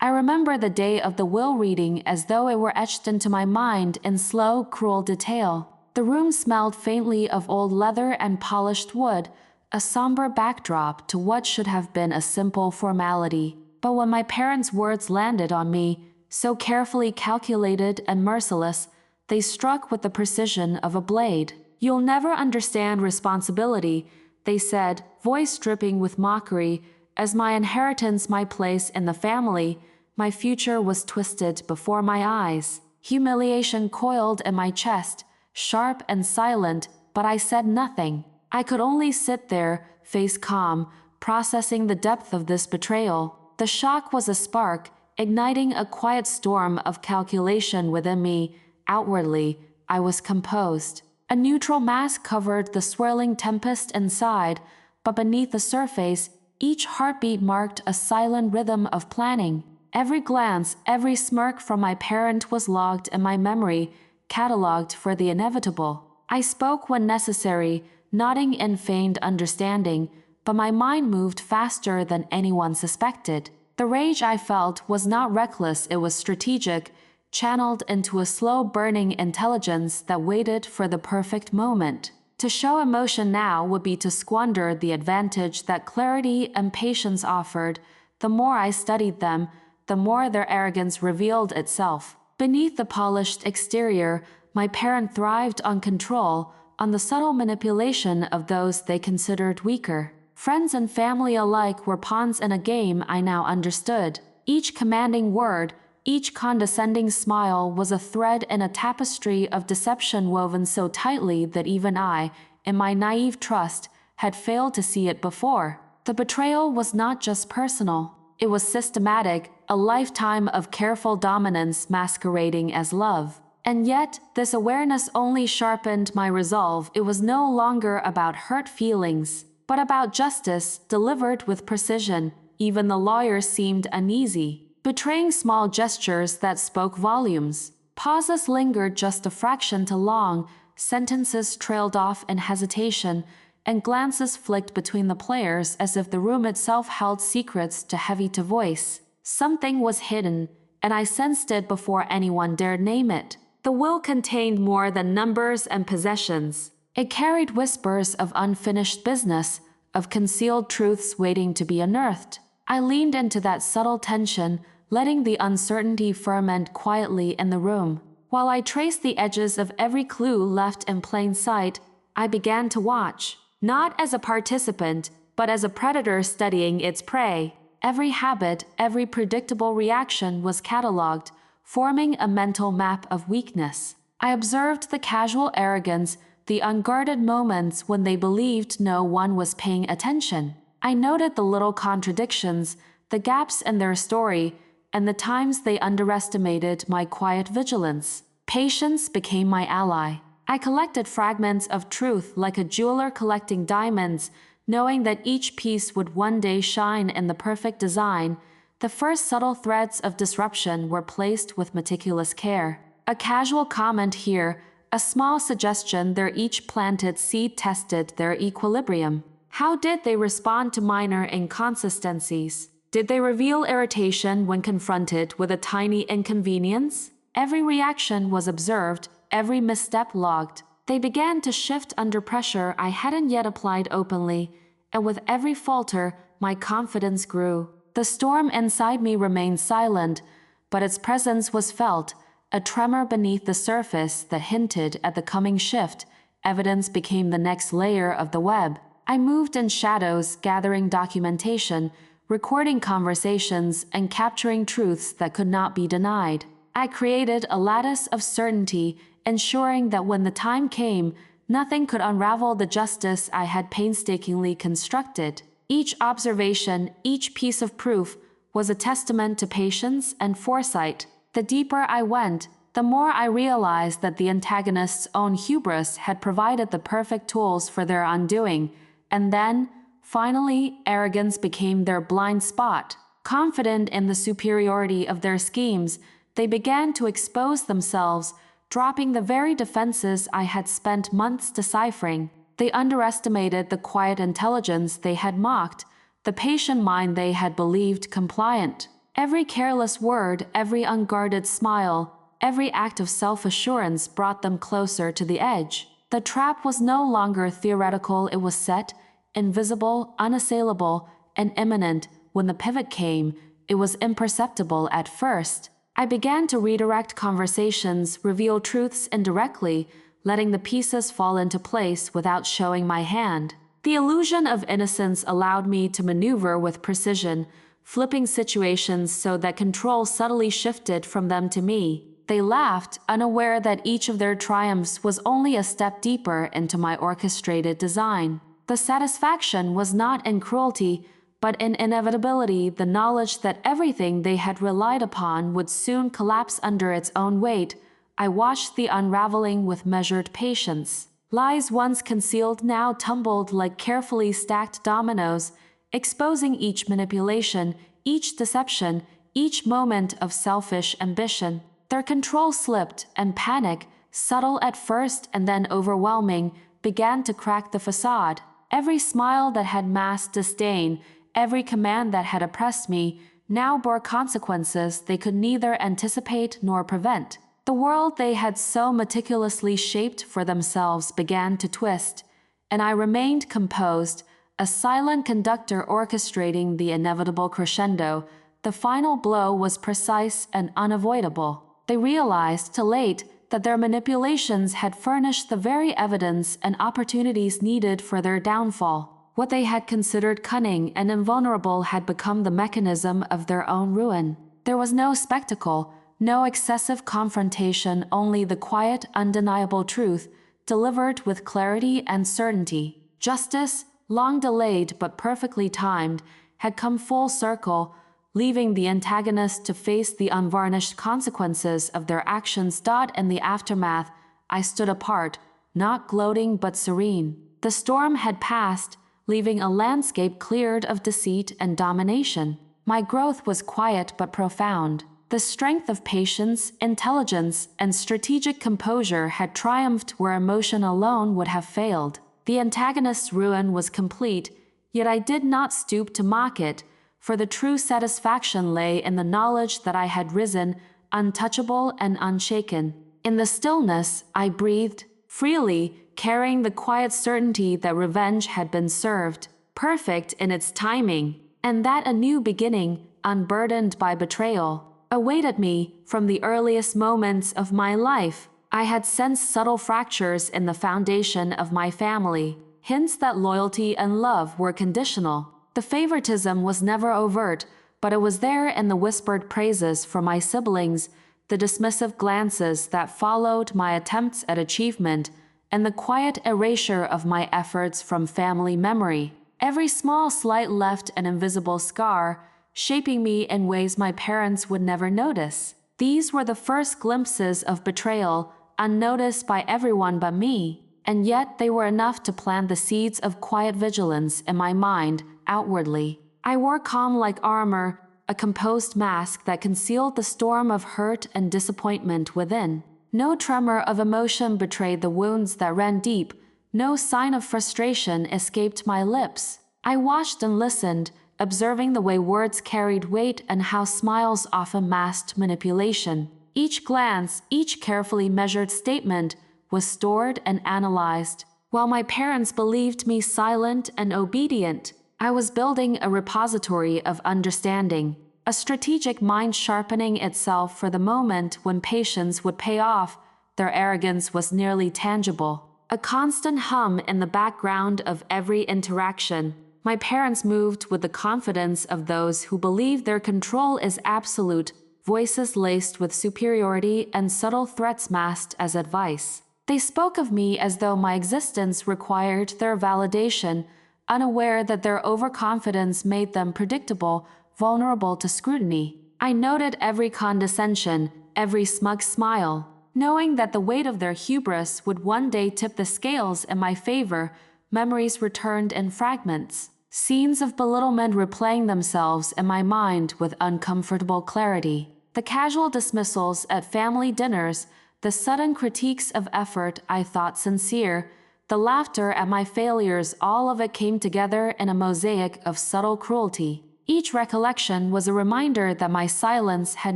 I remember the day of the will reading as though it were etched into my mind in slow, cruel detail. The room smelled faintly of old leather and polished wood, a somber backdrop to what should have been a simple formality. But when my parents' words landed on me, so carefully calculated and merciless, they struck with the precision of a blade. "You'll never understand responsibility," they said, voice dripping with mockery. As my inheritance, my place in the family, my future was twisted before my eyes. Humiliation coiled in my chest, sharp and silent, but I said nothing. I could only sit there, face calm, processing the depth of this betrayal. The shock was a spark, igniting a quiet storm of calculation within me. Outwardly, I was composed. A neutral mask covered the swirling tempest inside, but beneath the surface, each heartbeat marked a silent rhythm of planning. Every glance, every smirk from my parent was logged in my memory, catalogued for the inevitable. I spoke when necessary, nodding in feigned understanding, but my mind moved faster than anyone suspected. The rage I felt was not reckless, it was strategic, channeled into a slow-burning intelligence that waited for the perfect moment. To show emotion now would be to squander the advantage that clarity and patience offered. The more I studied them, the more their arrogance revealed itself. Beneath the polished exterior, my parent thrived on control, on the subtle manipulation of those they considered weaker. Friends and family alike were pawns in a game I now understood. Each commanding word, each condescending smile was a thread in a tapestry of deception woven so tightly that even I, in my naive trust, had failed to see it before. The betrayal was not just personal. It was systematic, a lifetime of careful dominance masquerading as love. And yet, this awareness only sharpened my resolve. It was no longer about hurt feelings, but about justice delivered with precision. Even the lawyers seemed uneasy, betraying small gestures that spoke volumes. Pauses lingered just a fraction too long, sentences trailed off in hesitation, and glances flicked between the players as if the room itself held secrets too heavy to voice. Something was hidden, and I sensed it before anyone dared name it. The will contained more than numbers and possessions. It carried whispers of unfinished business, of concealed truths waiting to be unearthed. I leaned into that subtle tension, letting the uncertainty ferment quietly in the room. While I traced the edges of every clue left in plain sight, I began to watch, not as a participant, but as a predator studying its prey. Every habit, every predictable reaction was catalogued, forming a mental map of weakness. I observed the casual arrogance, the unguarded moments when they believed no one was paying attention. I noted the little contradictions, the gaps in their story, and the times they underestimated my quiet vigilance. Patience became my ally. I collected fragments of truth like a jeweler collecting diamonds, knowing that each piece would one day shine in the perfect design. The first subtle threads of disruption were placed with meticulous care. A casual comment here, a small suggestion there, each planted seed tested their equilibrium. How did they respond to minor inconsistencies? Did they reveal irritation when confronted with a tiny inconvenience? Every reaction was observed, every misstep logged. They began to shift under pressure I hadn't yet applied openly, and with every falter, my confidence grew. The storm inside me remained silent, but its presence was felt, a tremor beneath the surface that hinted at the coming shift. Evidence became the next layer of the web. I moved in shadows, gathering documentation, recording conversations, and capturing truths that could not be denied. I created a lattice of certainty, ensuring that when the time came, nothing could unravel the justice I had painstakingly constructed. Each observation, each piece of proof, was a testament to patience and foresight. The deeper I went, the more I realized that the antagonist's own hubris had provided the perfect tools for their undoing. And then, finally, arrogance became their blind spot. Confident in the superiority of their schemes, they began to expose themselves, dropping the very defenses I had spent months deciphering. They underestimated the quiet intelligence they had mocked, the patient mind they had believed compliant. Every careless word, every unguarded smile, every act of self-assurance brought them closer to the edge. The trap was no longer theoretical, it was set, invisible, unassailable, and imminent. When the pivot came, it was imperceptible at first. I began to redirect conversations, reveal truths indirectly, letting the pieces fall into place without showing my hand. The illusion of innocence allowed me to maneuver with precision, flipping situations so that control subtly shifted from them to me. They laughed, unaware that each of their triumphs was only a step deeper into my orchestrated design. The satisfaction was not in cruelty, but in inevitability, the knowledge that everything they had relied upon would soon collapse under its own weight. I watched the unraveling with measured patience. Lies once concealed now tumbled like carefully stacked dominoes, exposing each manipulation, each deception, each moment of selfish ambition. Their control slipped, and panic, subtle at first and then overwhelming, began to crack the facade. Every smile that had masked disdain, every command that had oppressed me, now bore consequences they could neither anticipate nor prevent. The world they had so meticulously shaped for themselves began to twist, and I remained composed, a silent conductor orchestrating the inevitable crescendo. The final blow was precise and unavoidable. They realized too late that their manipulations had furnished the very evidence and opportunities needed for their downfall. What they had considered cunning and invulnerable had become the mechanism of their own ruin. There was no spectacle, no excessive confrontation, only the quiet, undeniable truth, delivered with clarity and certainty. Justice, long delayed but perfectly timed, had come full circle, leaving the antagonist to face the unvarnished consequences of their actions. In the aftermath, I stood apart, not gloating but serene. The storm had passed, leaving a landscape cleared of deceit and domination. My growth was quiet but profound. The strength of patience, intelligence, and strategic composure had triumphed where emotion alone would have failed. The antagonist's ruin was complete, yet I did not stoop to mock it, for the true satisfaction lay in the knowledge that I had risen, untouchable and unshaken. In the stillness, I breathed freely, carrying the quiet certainty that revenge had been served, perfect in its timing, and that a new beginning, unburdened by betrayal, awaited me. From the earliest moments of my life, I had sensed subtle fractures in the foundation of my family, hints that loyalty and love were conditional. The favoritism was never overt, but it was there in the whispered praises for my siblings, the dismissive glances that followed my attempts at achievement, and the quiet erasure of my efforts from family memory. Every small slight left an invisible scar, shaping me in ways my parents would never notice. These were the first glimpses of betrayal, unnoticed by everyone but me, and yet they were enough to plant the seeds of quiet vigilance in my mind. Outwardly, I wore calm like armor, a composed mask that concealed the storm of hurt and disappointment within. No tremor of emotion betrayed the wounds that ran deep, no sign of frustration escaped my lips. I watched and listened, observing the way words carried weight and how smiles often masked manipulation. Each glance, each carefully measured statement, was stored and analyzed. While my parents believed me silent and obedient, I was building a repository of understanding, a strategic mind sharpening itself for the moment when patience would pay off. Their arrogance was nearly tangible, a constant hum in the background of every interaction. My parents moved with the confidence of those who believe their control is absolute, voices laced with superiority and subtle threats masked as advice. They spoke of me as though my existence required their validation, unaware that their overconfidence made them predictable, vulnerable to scrutiny. I noted every condescension, every smug smile, knowing that the weight of their hubris would one day tip the scales in my favor. Memories returned in fragments, scenes of belittlement replaying themselves in my mind with uncomfortable clarity. The casual dismissals at family dinners, the sudden critiques of effort I thought sincere, the laughter at my failures, all of it came together in a mosaic of subtle cruelty. Each recollection was a reminder that my silence had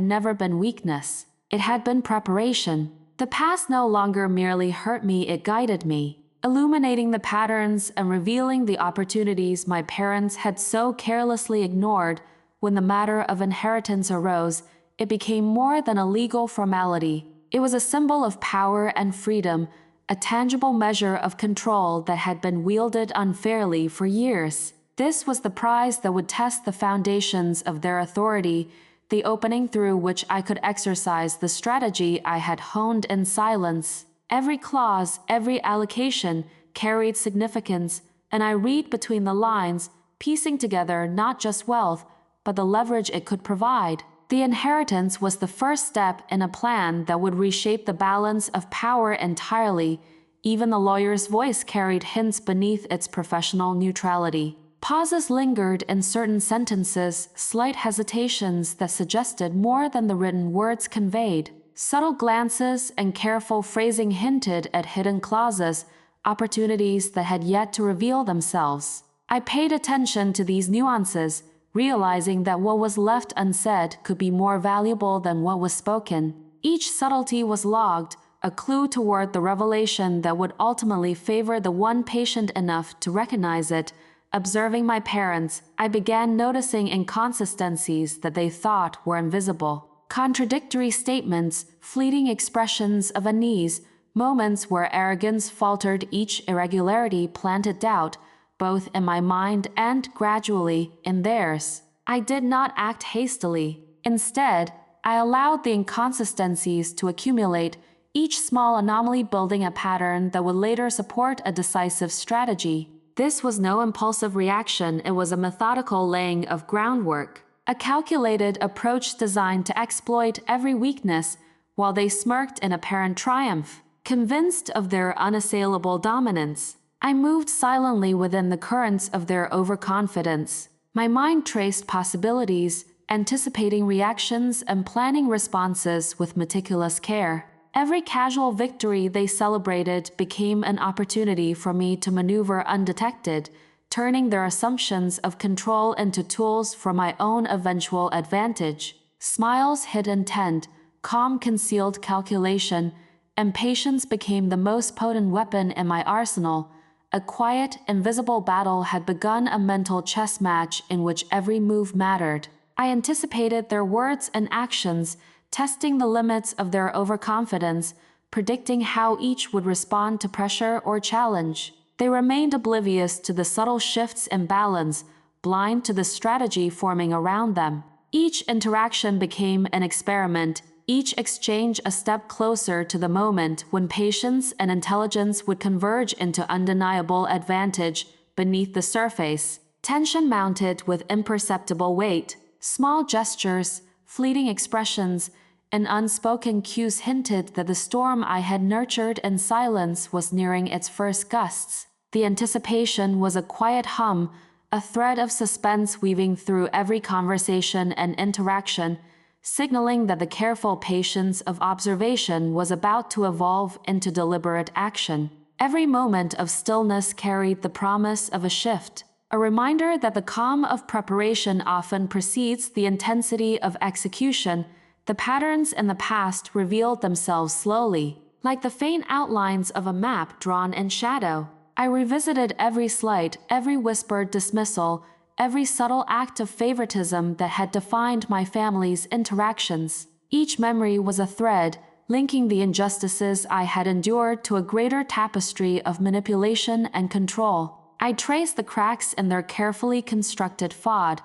never been weakness. It had been preparation. The past no longer merely hurt me, it guided me, illuminating the patterns and revealing the opportunities my parents had so carelessly ignored. When the matter of inheritance arose, it became more than a legal formality. It was a symbol of power and freedom, a tangible measure of control that had been wielded unfairly for years. This was the prize that would test the foundations of their authority, the opening through which I could exercise the strategy I had honed in silence. Every clause, every allocation carried significance, and I read between the lines, piecing together not just wealth, but the leverage it could provide. The inheritance was the first step in a plan that would reshape the balance of power entirely. Even the lawyer's voice carried hints beneath its professional neutrality. Pauses lingered in certain sentences, slight hesitations that suggested more than the written words conveyed. Subtle glances and careful phrasing hinted at hidden clauses, opportunities that had yet to reveal themselves. I paid attention to these nuances, realizing that what was left unsaid could be more valuable than what was spoken. Each subtlety was logged, a clue toward the revelation that would ultimately favor the one patient enough to recognize it. Observing my parents, I began noticing inconsistencies that they thought were invisible. Contradictory statements, fleeting expressions of unease, moments where arrogance faltered. Each irregularity planted doubt, both in my mind and, gradually, in theirs. I did not act hastily. Instead, I allowed the inconsistencies to accumulate, each small anomaly building a pattern that would later support a decisive strategy. This was no impulsive reaction, it was a methodical laying of groundwork, a calculated approach designed to exploit every weakness while they smirked in apparent triumph. Convinced of their unassailable dominance, I moved silently within the currents of their overconfidence. My mind traced possibilities, anticipating reactions and planning responses with meticulous care. Every casual victory they celebrated became an opportunity for me to maneuver undetected, turning their assumptions of control into tools for my own eventual advantage. Smiles hid intent, calm concealed calculation, and patience became the most potent weapon in my arsenal. A quiet, invisible battle had begun, a mental chess match in which every move mattered. I anticipated their words and actions, testing the limits of their overconfidence, predicting how each would respond to pressure or challenge. They remained oblivious to the subtle shifts in balance, blind to the strategy forming around them. Each interaction became an experiment, each exchange a step closer to the moment when patience and intelligence would converge into undeniable advantage. Beneath the surface, tension mounted with imperceptible weight. Small gestures, fleeting expressions, and unspoken cues hinted that the storm I had nurtured in silence was nearing its first gusts. The anticipation was a quiet hum, a thread of suspense weaving through every conversation and interaction, signaling that the careful patience of observation was about to evolve into deliberate action. Every moment of stillness carried the promise of a shift, a reminder that the calm of preparation often precedes the intensity of execution. The patterns in the past revealed themselves slowly, like the faint outlines of a map drawn in shadow. I revisited every slight, every whispered dismissal, every subtle act of favoritism that had defined my family's interactions. Each memory was a thread, linking the injustices I had endured to a greater tapestry of manipulation and control. I traced the cracks in their carefully constructed façade,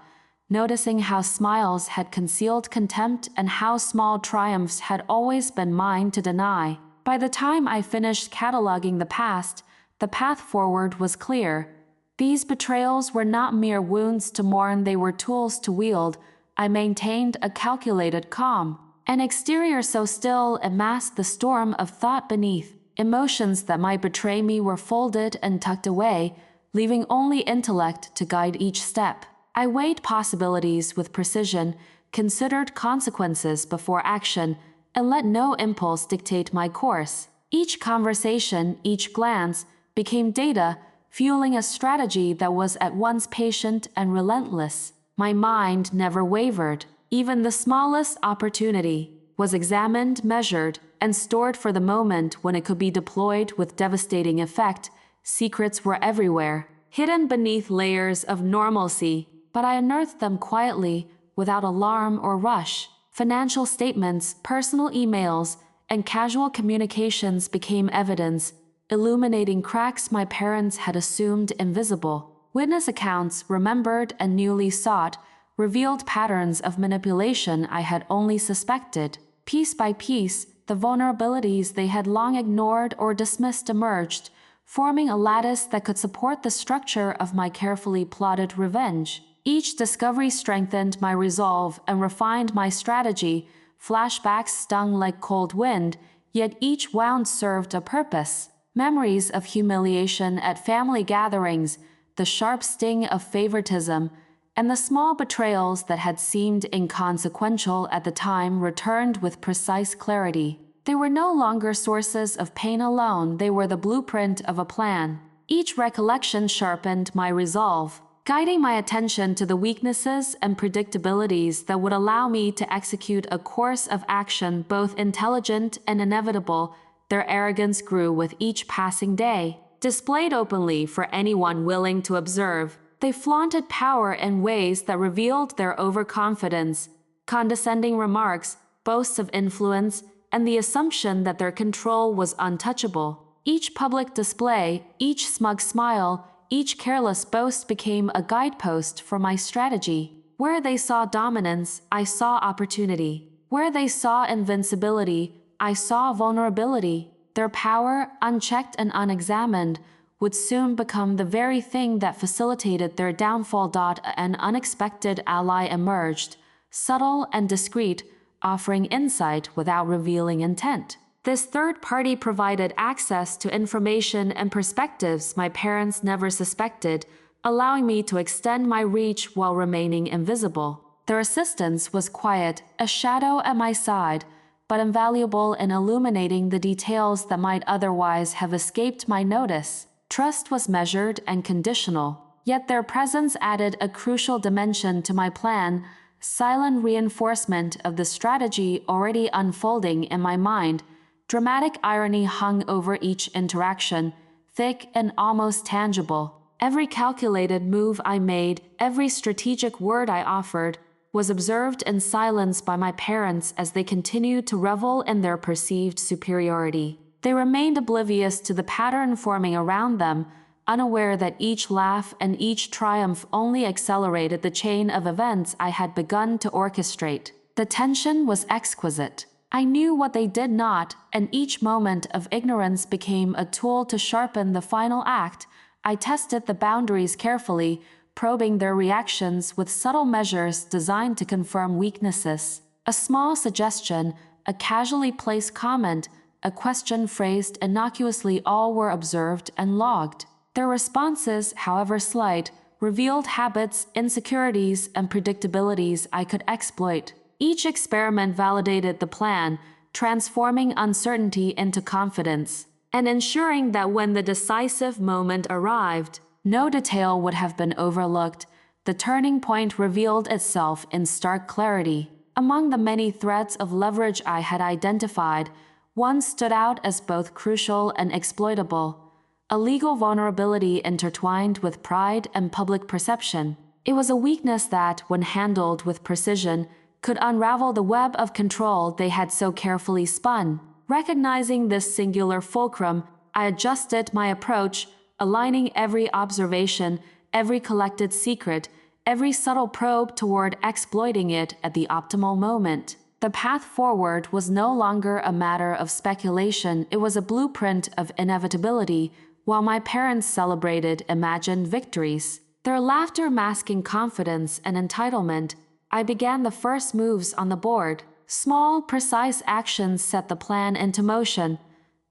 noticing how smiles had concealed contempt and how small triumphs had always been mine to deny. By the time I finished cataloging the past, the path forward was clear. These betrayals were not mere wounds to mourn, they were tools to wield. I maintained a calculated calm, an exterior so still it masked the storm of thought beneath. Emotions that might betray me were folded and tucked away, leaving only intellect to guide each step. I weighed possibilities with precision, considered consequences before action, and let no impulse dictate my course. Each conversation, each glance, became data, fueling a strategy that was at once patient and relentless. My mind never wavered. Even the smallest opportunity was examined, measured, and stored for the moment when it could be deployed with devastating effect. Secrets were everywhere, hidden beneath layers of normalcy, but I unearthed them quietly, without alarm or rush. Financial statements, personal emails, and casual communications became evidence, illuminating cracks my parents had assumed invisible. Witness accounts, remembered and newly sought, revealed patterns of manipulation I had only suspected. Piece by piece, the vulnerabilities they had long ignored or dismissed emerged, forming a lattice that could support the structure of my carefully plotted revenge. Each discovery strengthened my resolve and refined my strategy. Flashbacks stung like cold wind, yet each wound served a purpose. Memories of humiliation at family gatherings, the sharp sting of favoritism, and the small betrayals that had seemed inconsequential at the time returned with precise clarity. They were no longer sources of pain alone, they were the blueprint of a plan. Each recollection sharpened my resolve, guiding my attention to the weaknesses and predictabilities that would allow me to execute a course of action both intelligent and inevitable. Their arrogance grew with each passing day. Displayed openly for anyone willing to observe, they flaunted power in ways that revealed their overconfidence, condescending remarks, boasts of influence, and the assumption that their control was untouchable. Each public display, each smug smile, each careless boast became a guidepost for my strategy. Where they saw dominance, I saw opportunity. Where they saw invincibility, I saw vulnerability. Their power, unchecked and unexamined, would soon become the very thing that facilitated their downfall. An unexpected ally emerged, subtle and discreet, offering insight without revealing intent. This third party provided access to information and perspectives my parents never suspected, allowing me to extend my reach while remaining invisible. Their assistance was quiet, a shadow at my side, but invaluable in illuminating the details that might otherwise have escaped my notice. Trust was measured and conditional, yet their presence added a crucial dimension to my plan, silent reinforcement of the strategy already unfolding in my mind. Dramatic irony hung over each interaction, thick and almost tangible. Every calculated move I made, every strategic word I offered, was observed in silence by my parents as they continued to revel in their perceived superiority. They remained oblivious to the pattern forming around them, unaware that each laugh and each triumph only accelerated the chain of events I had begun to orchestrate. The tension was exquisite. I knew what they did not, and each moment of ignorance became a tool to sharpen the final act. I tested the boundaries carefully, probing their reactions with subtle measures designed to confirm weaknesses. A small suggestion, a casually placed comment, a question phrased innocuously, all were observed and logged. Their responses, however slight, revealed habits, insecurities, and predictabilities I could exploit. Each experiment validated the plan, transforming uncertainty into confidence, and ensuring that when the decisive moment arrived, no detail would have been overlooked. The turning point revealed itself in stark clarity. Among the many threads of leverage I had identified, one stood out as both crucial and exploitable, a legal vulnerability intertwined with pride and public perception. It was a weakness that, when handled with precision, could unravel the web of control they had so carefully spun. Recognizing this singular fulcrum, I adjusted my approach, aligning every observation, every collected secret, every subtle probe toward exploiting it at the optimal moment. The path forward was no longer a matter of speculation, it was a blueprint of inevitability. While my parents celebrated imagined victories, their laughter masking confidence and entitlement, I began the first moves on the board. Small, precise actions set the plan into motion.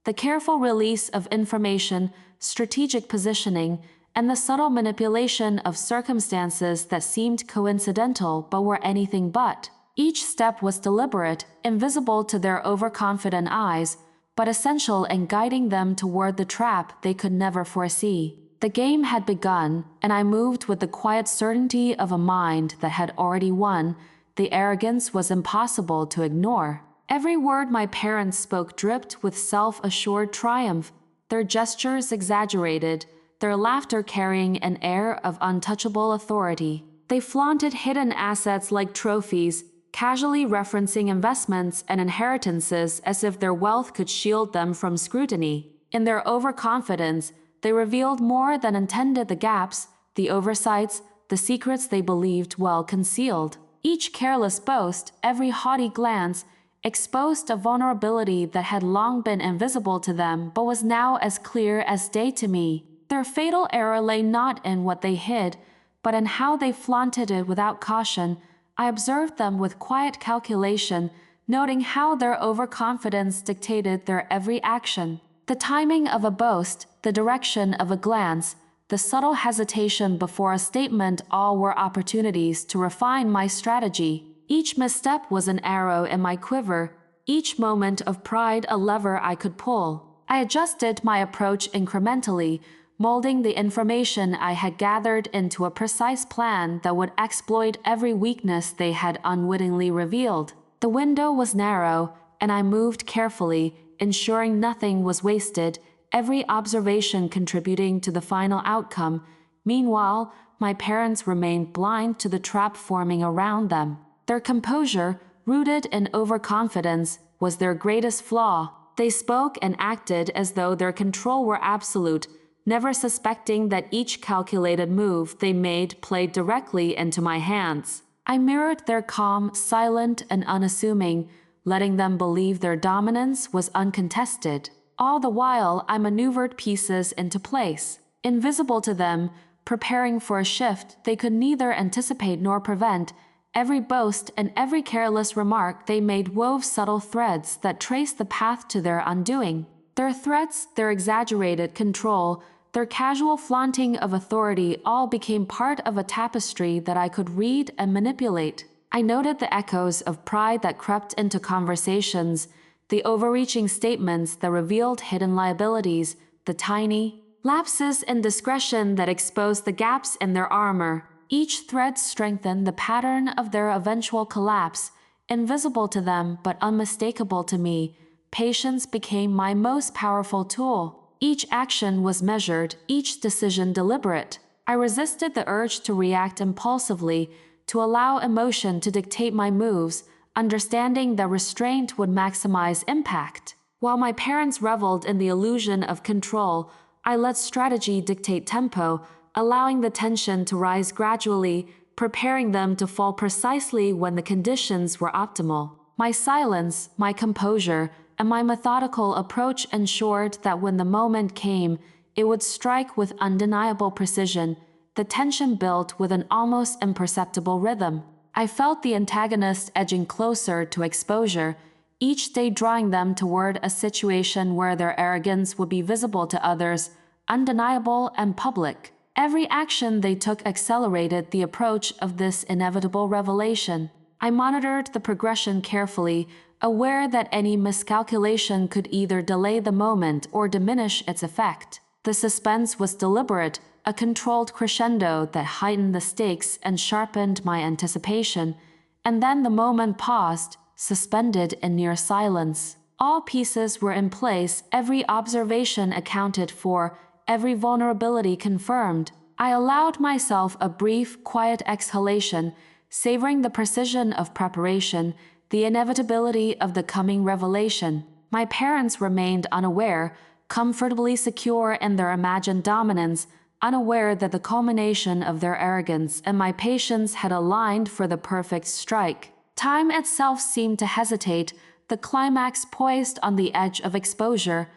The careful release of information, strategic positioning, and the subtle manipulation of circumstances that seemed coincidental but were anything but. Each step was deliberate, invisible to their overconfident eyes, but essential in guiding them toward the trap they could never foresee. The game had begun, and I moved with the quiet certainty of a mind that had already won. The arrogance was impossible to ignore. Every word my parents spoke dripped with self-assured triumph, their gestures exaggerated, their laughter carrying an air of untouchable authority. They flaunted hidden assets like trophies, casually referencing investments and inheritances as if their wealth could shield them from scrutiny. In their overconfidence, they revealed more than intended: the gaps, the oversights, the secrets they believed well concealed. Each careless boast, every haughty glance, exposed a vulnerability that had long been invisible to them but was now as clear as day to me. Their fatal error lay not in what they hid, but in how they flaunted it without caution. I observed them with quiet calculation, noting how their overconfidence dictated their every action. The timing of a boast, the direction of a glance, the subtle hesitation before a statement, all were opportunities to refine my strategy. Each misstep was an arrow in my quiver, each moment of pride a lever I could pull. I adjusted my approach incrementally, molding the information I had gathered into a precise plan that would exploit every weakness they had unwittingly revealed. The window was narrow, and I moved carefully, ensuring nothing was wasted, every observation contributing to the final outcome. Meanwhile, my parents remained blind to the trap forming around them. Their composure, rooted in overconfidence, was their greatest flaw. They spoke and acted as though their control were absolute, never suspecting that each calculated move they made played directly into my hands. I mirrored their calm, silent, and unassuming, letting them believe their dominance was uncontested. All the while, I maneuvered pieces into place, invisible to them, preparing for a shift they could neither anticipate nor prevent. Every boast and every careless remark they made wove subtle threads that traced the path to their undoing. Their threats, their exaggerated control, their casual flaunting of authority all became part of a tapestry that I could read and manipulate. I noted the echoes of pride that crept into conversations, the overreaching statements that revealed hidden liabilities, the tiny lapses in discretion that exposed the gaps in their armor. Each thread strengthened the pattern of their eventual collapse. Invisible to them but unmistakable to me, patience became my most powerful tool. Each action was measured, each decision deliberate. I resisted the urge to react impulsively, to allow emotion to dictate my moves, understanding that restraint would maximize impact. While my parents reveled in the illusion of control, I let strategy dictate tempo, allowing the tension to rise gradually, preparing them to fall precisely when the conditions were optimal. My silence, my composure, and my methodical approach ensured that when the moment came, it would strike with undeniable precision. The tension built with an almost imperceptible rhythm. I felt the antagonist edging closer to exposure, each day drawing them toward a situation where their arrogance would be visible to others, undeniable and public. Every action they took accelerated the approach of this inevitable revelation. I monitored the progression carefully, aware that any miscalculation could either delay the moment or diminish its effect. The suspense was deliberate, a controlled crescendo that heightened the stakes and sharpened my anticipation. And then the moment paused, suspended in near silence. All pieces were in place, every observation accounted for, every vulnerability confirmed. I allowed myself a brief, quiet exhalation, savoring the precision of preparation, the inevitability of the coming revelation. My parents remained unaware, comfortably secure in their imagined dominance, unaware that the culmination of their arrogance and my patience had aligned for the perfect strike. Time itself seemed to hesitate, the climax poised on the edge of exposure.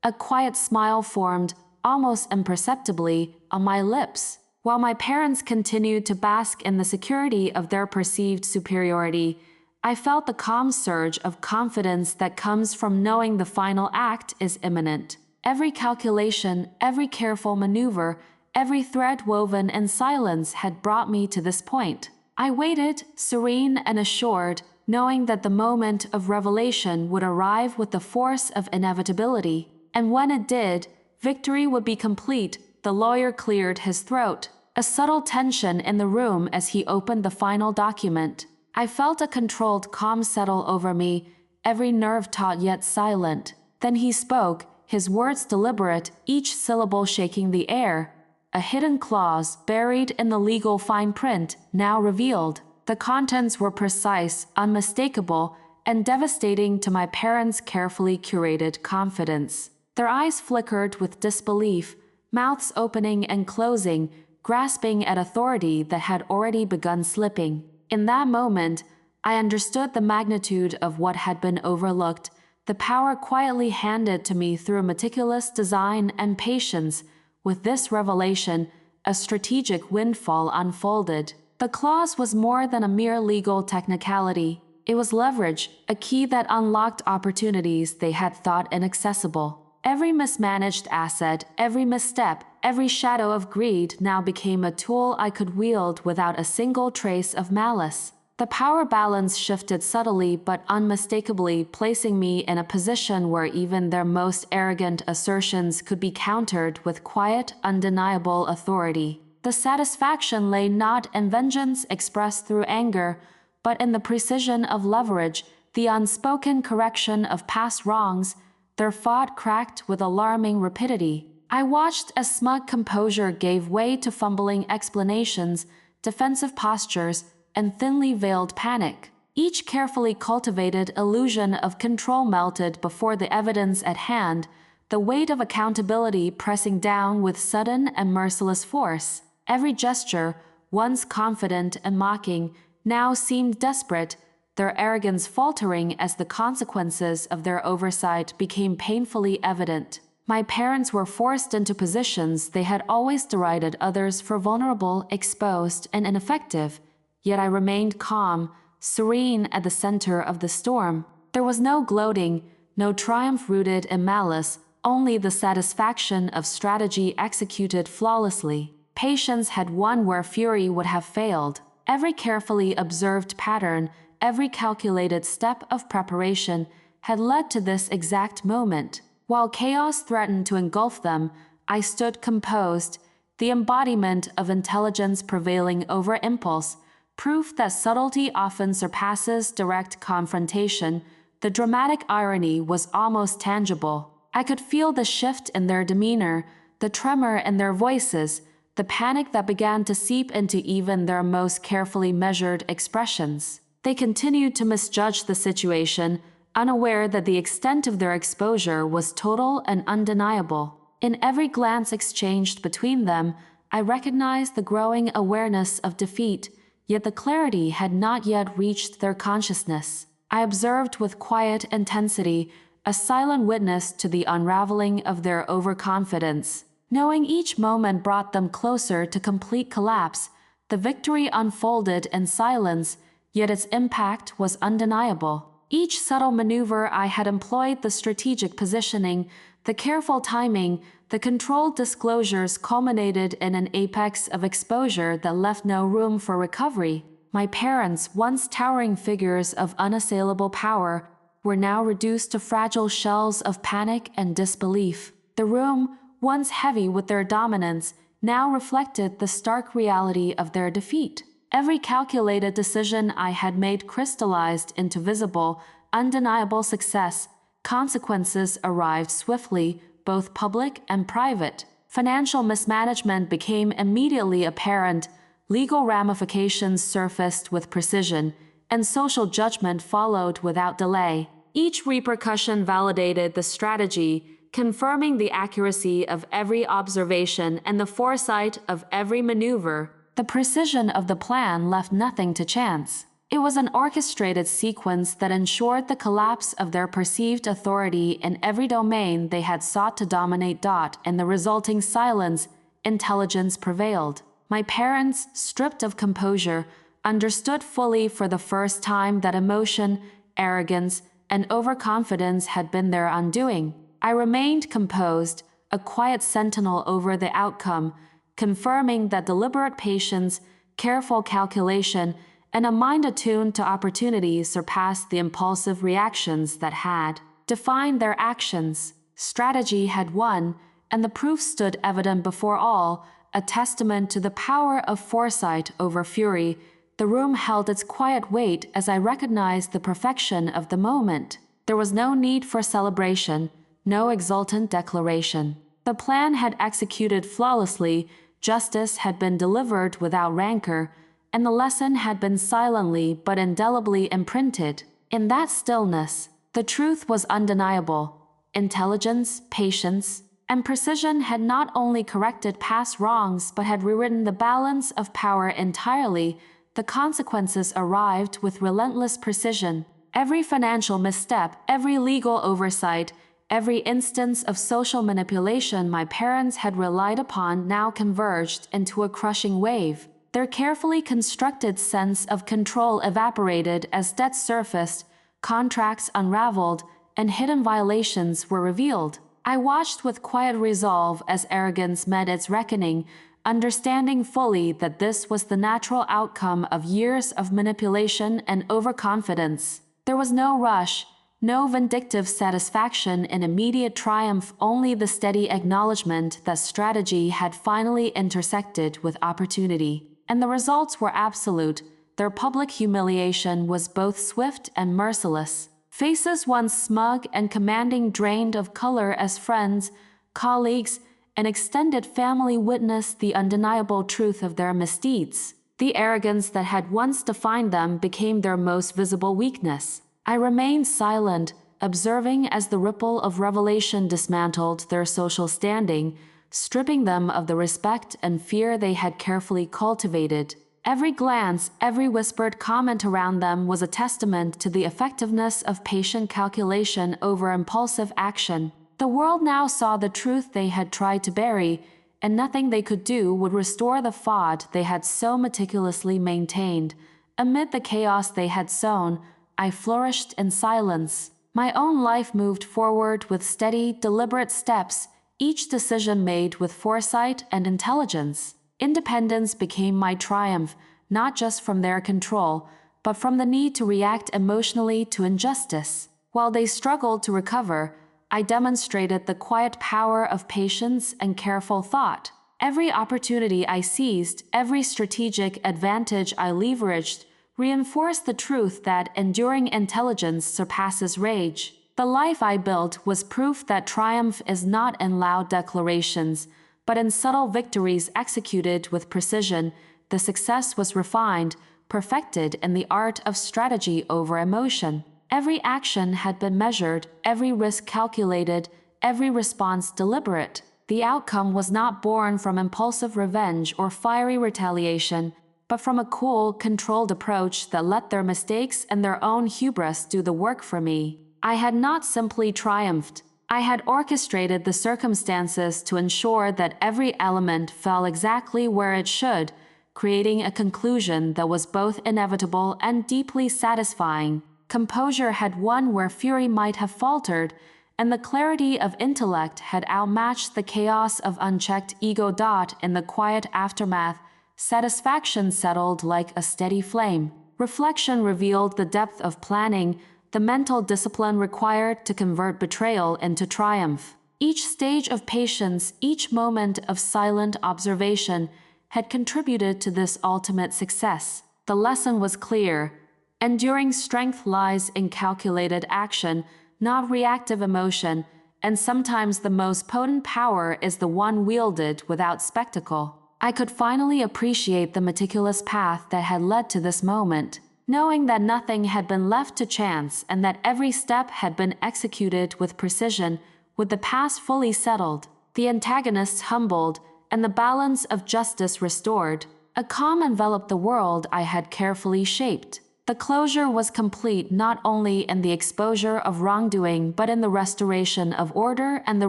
A quiet smile formed, almost imperceptibly, on my lips. While my parents continued to bask in the security of their perceived superiority, I felt the calm surge of confidence that comes from knowing the final act is imminent. Every calculation, every careful maneuver, every thread woven in silence had brought me to this point. I waited, serene and assured, knowing that the moment of revelation would arrive with the force of inevitability. And when it did, victory would be complete, the lawyer cleared his throat. A subtle tension in the room as he opened the final document. I felt a controlled calm settle over me, every nerve taut yet silent. Then he spoke, his words deliberate, each syllable shaking the air. A hidden clause, buried in the legal fine print, now revealed. The contents were precise, unmistakable, and devastating to my parents' carefully curated confidence. Their eyes flickered with disbelief, mouths opening and closing, grasping at authority that had already begun slipping. In that moment, I understood the magnitude of what had been overlooked, the power quietly handed to me through meticulous design and patience. With this revelation, a strategic windfall unfolded. The clause was more than a mere legal technicality. It was leverage, a key that unlocked opportunities they had thought inaccessible. Every mismanaged asset, every misstep, every shadow of greed now became a tool I could wield without a single trace of malice. The power balance shifted subtly but unmistakably, placing me in a position where even their most arrogant assertions could be countered with quiet, undeniable authority. The satisfaction lay not in vengeance expressed through anger, but in the precision of leverage, the unspoken correction of past wrongs. Their thought cracked with alarming rapidity. I watched as smug composure gave way to fumbling explanations, defensive postures, and thinly veiled panic. Each carefully cultivated illusion of control melted before the evidence at hand, the weight of accountability pressing down with sudden and merciless force. Every gesture, once confident and mocking, now seemed desperate, their arrogance faltering as the consequences of their oversight became painfully evident. My parents were forced into positions they had always derided others for vulnerable, exposed, and ineffective. Yet I remained calm, serene at the center of the storm. There was no gloating, no triumph rooted in malice, only the satisfaction of strategy executed flawlessly. Patience had won where fury would have failed. Every carefully observed pattern, every calculated step of preparation had led to this exact moment. While chaos threatened to engulf them, I stood composed, the embodiment of intelligence prevailing over impulse, proof that subtlety often surpasses direct confrontation. The dramatic irony was almost tangible. I could feel the shift in their demeanor, the tremor in their voices, the panic that began to seep into even their most carefully measured expressions. They continued to misjudge the situation, unaware that the extent of their exposure was total and undeniable. In every glance exchanged between them, I recognized the growing awareness of defeat, yet the clarity had not yet reached their consciousness. I observed with quiet intensity, a silent witness to the unraveling of their overconfidence. Knowing each moment brought them closer to complete collapse, the victory unfolded in silence, yet its impact was undeniable. Each subtle maneuver I had employed, the strategic positioning, the careful timing, the controlled disclosures culminated in an apex of exposure that left no room for recovery. My parents, once towering figures of unassailable power, were now reduced to fragile shells of panic and disbelief. The room, once heavy with their dominance, now reflected the stark reality of their defeat. Every calculated decision I had made crystallized into visible, undeniable success. Consequences arrived swiftly, both public and private. Financial mismanagement became immediately apparent, legal ramifications surfaced with precision, and social judgment followed without delay. Each repercussion validated the strategy, confirming the accuracy of every observation and the foresight of every maneuver. The precision of the plan left nothing to chance. It was an orchestrated sequence that ensured the collapse of their perceived authority in every domain they had sought to dominate. In the resulting silence, intelligence prevailed. My parents, stripped of composure, understood fully for the first time that emotion, arrogance, and overconfidence had been their undoing. I remained composed, a quiet sentinel over the outcome, confirming that deliberate patience, careful calculation, and a mind attuned to opportunities surpassed the impulsive reactions that had defined their actions. Strategy had won, and the proof stood evident before all, a testament to the power of foresight over fury. The room held its quiet weight as I recognized the perfection of the moment. There was no need for celebration, no exultant declaration. The plan had executed flawlessly, justice had been delivered without rancor, and the lesson had been silently but indelibly imprinted. In that stillness, the truth was undeniable. Intelligence, patience, and precision had not only corrected past wrongs but had rewritten the balance of power entirely. The consequences arrived with relentless precision. Every financial misstep, every legal oversight, every instance of social manipulation my parents had relied upon now converged into a crushing wave. Their carefully constructed sense of control evaporated as debt surfaced, contracts unraveled, and hidden violations were revealed. I watched with quiet resolve as arrogance met its reckoning, understanding fully that this was the natural outcome of years of manipulation and overconfidence. There was no rush, no vindictive satisfaction in immediate triumph, only the steady acknowledgement that strategy had finally intersected with opportunity. And the results were absolute. Their public humiliation was both swift and merciless. Faces once smug and commanding drained of color as friends, colleagues, and extended family witnessed the undeniable truth of their misdeeds. The arrogance that had once defined them became their most visible weakness. I remained silent, observing as the ripple of revelation dismantled their social standing, stripping them of the respect and fear they had carefully cultivated. Every glance, every whispered comment around them was a testament to the effectiveness of patient calculation over impulsive action. The world now saw the truth they had tried to bury, and nothing they could do would restore the facade they had so meticulously maintained. Amid the chaos they had sown, I flourished in silence. My own life moved forward with steady, deliberate steps, each decision made with foresight and intelligence. Independence became my triumph, not just from their control, but from the need to react emotionally to injustice. While they struggled to recover, I demonstrated the quiet power of patience and careful thought. Every opportunity I seized, every strategic advantage I leveraged, reinforced the truth that enduring intelligence surpasses rage. The life I built was proof that triumph is not in loud declarations, but in subtle victories executed with precision. The success was refined, perfected in the art of strategy over emotion. Every action had been measured, every risk calculated, every response deliberate. The outcome was not born from impulsive revenge or fiery retaliation, but from a cool, controlled approach that let their mistakes and their own hubris do the work for me. I had not simply triumphed. I had orchestrated the circumstances to ensure that every element fell exactly where it should, creating a conclusion that was both inevitable and deeply satisfying. Composure had won where fury might have faltered, and the clarity of intellect had outmatched the chaos of unchecked ego. In the quiet aftermath, satisfaction settled like a steady flame. Reflection revealed the depth of planning, the mental discipline required to convert betrayal into triumph. Each stage of patience, each moment of silent observation had contributed to this ultimate success. The lesson was clear. Enduring strength lies in calculated action, not reactive emotion, and sometimes the most potent power is the one wielded without spectacle. I could finally appreciate the meticulous path that had led to this moment, knowing that nothing had been left to chance and that every step had been executed with precision. With the past fully settled, the antagonists humbled, and the balance of justice restored, a calm enveloped the world I had carefully shaped. The closure was complete not only in the exposure of wrongdoing but in the restoration of order and the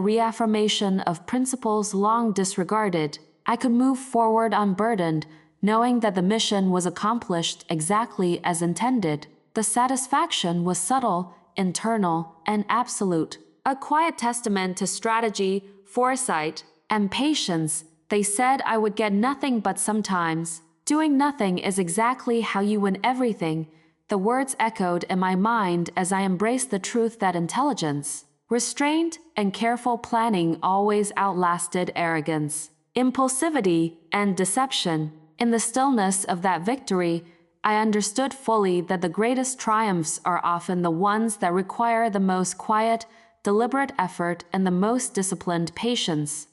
reaffirmation of principles long disregarded. I could move forward unburdened, knowing that the mission was accomplished exactly as intended. The satisfaction was subtle, internal, and absolute. A quiet testament to strategy, foresight, and patience. They said I would get nothing, but sometimes doing nothing is exactly how you win everything. The words echoed in my mind as I embraced the truth that intelligence, Restraint and careful planning always outlasted arrogance, impulsivity, and deception. In the stillness of that victory, I understood fully that the greatest triumphs are often the ones that require the most quiet, deliberate effort and the most disciplined patience.